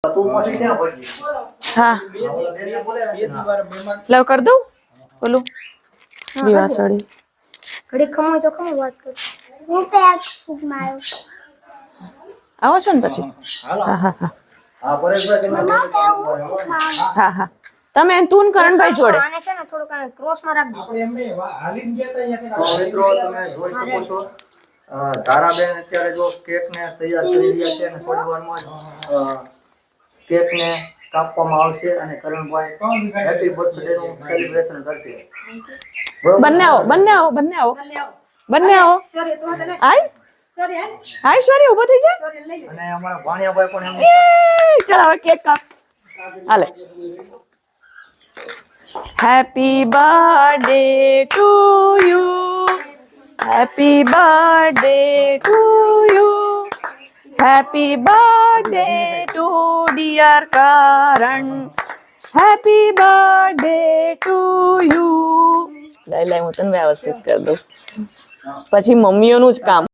हाँ लव कर दो बोलो दिवासड़ी घड़ी खमो तो खमो बात कर હું પેક ફૂક માર્યો આવો છો ને પછી હા હા હા હા હા તમે તું ને કરણભાઈ જોડે આને છે ને થોડું કાને ક્રોસ માં રાખ દો આપણે એમને હાલીને ગયા હતા મિત્રો તમે જોઈ શકો છો ધારાબેન અત્યારે જો કેક ને તૈયાર કરી રહ્યા છે અને થોડી વારમાં કેક ને કાપવામાં આવશે અને કરણભાઈ હેપી બર્થડે નું સેલિબ્રેશન કરશે બંને આવો બંને આવો બંને આવો બંને આવો હાય હાય સોરી ઊભો થઈ જા અને અમારા ભાણિયાભાઈ પણ એમ ચાલ હવે કેક કાપ હાલે happy birthday to you happy birthday to you happy birthday to dear Karan happy birthday to you લઈ હું તને વ્યવસ્થિત કરી દઉં પછી મમ્મીઓનું જ કામ